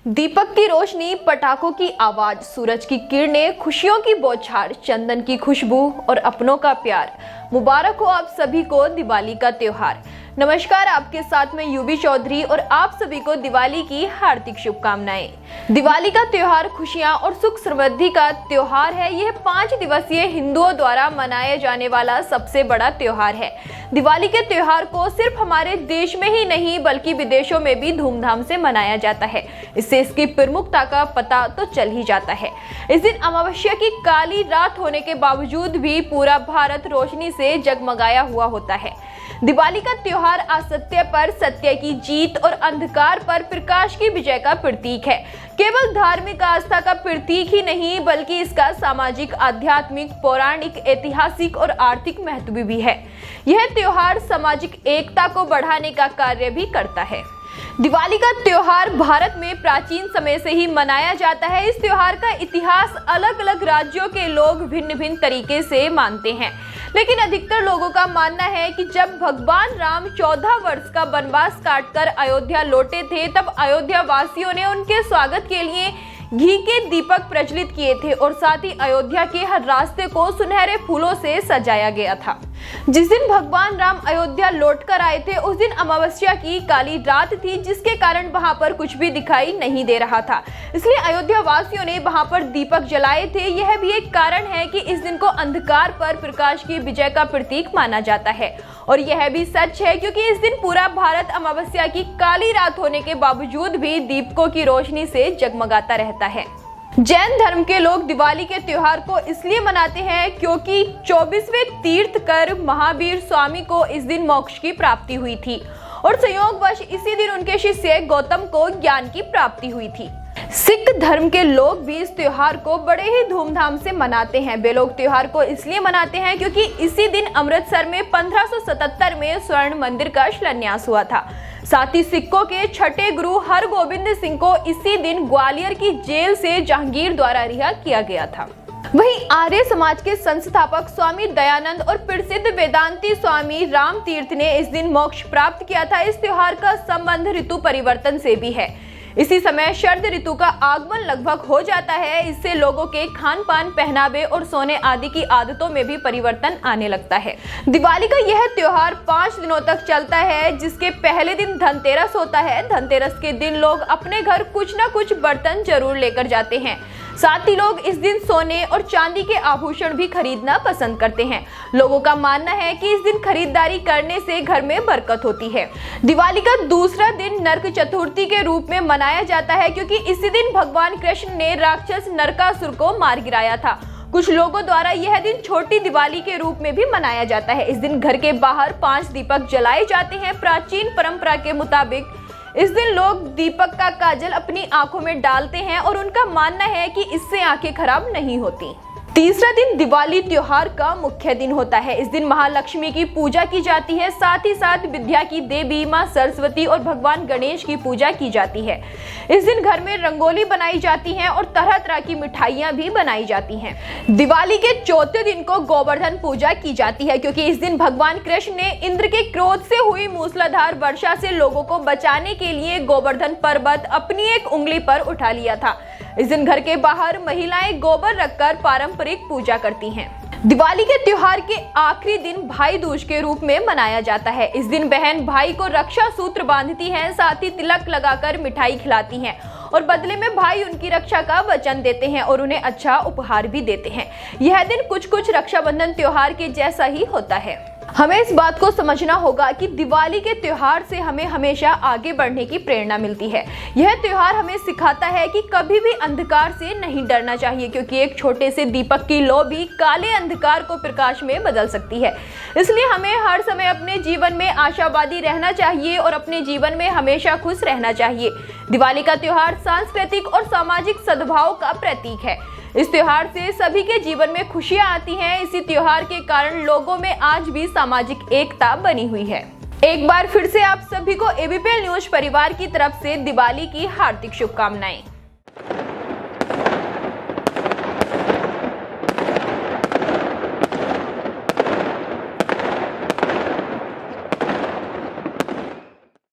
दीपक की रोशनी, पटाखों की आवाज, सूरज की किरणें, खुशियों की बौछार, चंदन की खुशबू और अपनों का प्यार। मुबारक हो आप सभी को दिवाली का त्योहार। नमस्कार, आपके साथ में यूबी चौधरी और आप सभी को दिवाली की हार्दिक शुभकामनाएं। दिवाली का त्योहार खुशियां और सुख समृद्धि का त्योहार है। यह 5 दिवसीय हिंदुओं द्वारा मनाया जाने वाला सबसे बड़ा त्योहार है। दिवाली के त्योहार को सिर्फ हमारे देश में ही नहीं बल्कि विदेशों में भी धूमधाम से मनाया जाता है। इससे इसकी प्रमुखता का पता तो चल ही जाता है। इस दिन अमावस्या की काली रात होने के बावजूद भी पूरा भारत रोशनी से जगमगाया हुआ होता है। दिवाली का त्योहार असत्य पर सत्य की जीत और अंधकार पर प्रकाश की विजय का प्रतीक है। केवल धार्मिक आस्था का प्रतीक ही नहीं बल्कि इसका सामाजिक, आध्यात्मिक, पौराणिक, ऐतिहासिक और आर्थिक महत्व भी है। यह त्योहार सामाजिक एकता को बढ़ाने का कार्य भी करता है। दिवाली का त्योहार भारत में प्राचीन समय से ही मनाया जाता है। इस त्योहार का इतिहास अलग अलग राज्यों के लोग भिन्न भिन्न तरीके से मानते हैं, लेकिन अधिकतर लोगों का मानना है कि जब भगवान राम 14 वर्ष का वनवास काटकर अयोध्या लौटे थे, तब अयोध्या वासियों ने उनके स्वागत के लिए घी के दीपक प्रज्वलित किए थे और साथ ही अयोध्या के हर रास्ते को सुनहरे फूलों से सजाया गया था। जिस दिन भगवान राम अयोध्या लौटकर आए थे उस दिन अमावस्या की काली रात थी, जिसके कारण वहां पर कुछ भी दिखाई नहीं दे रहा था। इसलिए अयोध्या वासियों ने वहां पर दीपक जलाए थे। यह भी एक कारण है कि इस दिन को अंधकार पर प्रकाश की विजय का प्रतीक माना जाता है। और यह भी सच है क्योंकि इस दिन पूरा भारत अमावस्या की काली रात होने के बावजूद भी दीपकों की रोशनी से जगमगाता रहता है। जैन धर्म के लोग दिवाली के त्योहार को इसलिए मनाते हैं क्योंकि 24वें तीर्थकर महावीर स्वामी को इस दिन मोक्ष की प्राप्ति हुई थी और संयोगवश इसी दिन उनके शिष्य गौतम को ज्ञान की प्राप्ति हुई थी। सिख धर्म के लोग भी इस त्योहार को बड़े ही धूमधाम से मनाते हैं। वे लोग त्योहार को इसलिए मनाते हैं क्योंकि इसी दिन अमृतसर में 1577 में स्वर्ण मंदिर का शिलान्यास हुआ था। साथ ही सिखों के छठे गुरु हरगोबिंद सिंह को इसी दिन ग्वालियर की जेल से जहांगीर द्वारा रिहा किया गया था। वहीं आर्य समाज के संस्थापक स्वामी दयानंद और प्रसिद्ध वेदांती स्वामी राम तीर्थ ने इस दिन मोक्ष प्राप्त किया था। इस त्योहार का संबंध ऋतु परिवर्तन से भी है। इसी समय शरद ऋतु का आगमन लगभग हो जाता है। इससे लोगों के खान पान, पहनावे और सोने आदि की आदतों में भी परिवर्तन आने लगता है। दिवाली का यह त्योहार 5 दिनों तक चलता है, जिसके पहले दिन धनतेरस होता है। धनतेरस के दिन लोग अपने घर कुछ न कुछ बर्तन जरूर लेकर जाते हैं। साथ ही लोग इस दिन सोने और चांदी के आभूषण भी खरीदना पसंद करते हैं। लोगों का मानना है कि इस दिन खरीदारी करने से घर में बरकत होती है। दिवाली का दूसरा दिन नरक चतुर्थी के रूप में मनाया जाता है क्योंकि इसी दिन भगवान कृष्ण ने राक्षस नरकासुर को मार गिराया था। कुछ लोगों द्वारा यह दिन छोटी दिवाली के रूप में भी मनाया जाता है। इस दिन घर के बाहर 5 दीपक जलाए जाते हैं। प्राचीन परंपरा के मुताबिक इस दिन लोग दीपक का काजल अपनी आंखों में डालते हैं और उनका मानना है कि इससे आंखें खराब नहीं होती। तीसरा दिन दिवाली त्योहार का मुख्य दिन होता है। इस दिन महालक्ष्मी की पूजा की जाती है। साथ ही साथ विद्या की देवी मां सरस्वती और भगवान गणेश की पूजा की जाती है। इस दिन घर में रंगोली बनाई जाती है और तरह तरह की मिठाइयां भी बनाई जाती हैं। दिवाली के चौथे दिन को गोवर्धन पूजा की जाती है क्योंकि इस दिन भगवान कृष्ण ने इंद्र के क्रोध से हुई मूसलाधार वर्षा से लोगों को बचाने के लिए गोवर्धन पर्वत अपनी एक उंगली पर उठा लिया था। इस दिन घर के बाहर महिलाएं गोबर रखकर पारंपरिक पूजा करती हैं। दिवाली के त्योहार के आखिरी दिन भाई दूज के रूप में मनाया जाता है। इस दिन बहन भाई को रक्षा सूत्र बांधती हैं, साथ ही तिलक लगाकर मिठाई खिलाती हैं और बदले में भाई उनकी रक्षा का वचन देते हैं और उन्हें अच्छा उपहार भी देते हैं। यह दिन कुछ रक्षाबंधन त्योहार के जैसा ही होता है। हमें इस बात को समझना होगा कि दिवाली के त्योहार से हमें हमेशा आगे बढ़ने की प्रेरणा मिलती है। यह त्योहार हमें सिखाता है कि कभी भी अंधकार से नहीं डरना चाहिए क्योंकि एक छोटे से दीपक की लौ भी काले अंधकार को प्रकाश में बदल सकती है। इसलिए हमें हर समय अपने जीवन में आशावादी रहना चाहिए और अपने जीवन में हमेशा खुश रहना चाहिए। दिवाली का त्योहार सांस्कृतिक और सामाजिक सद्भाव का प्रतीक है। इस त्योहार से सभी के जीवन में खुशियां आती हैं। इसी त्योहार के कारण लोगों में आज भी सामाजिक एकता बनी हुई है। एक बार फिर से आप सभी को एबीपी न्यूज परिवार की तरफ से दिवाली की हार्दिक शुभकामनाएं।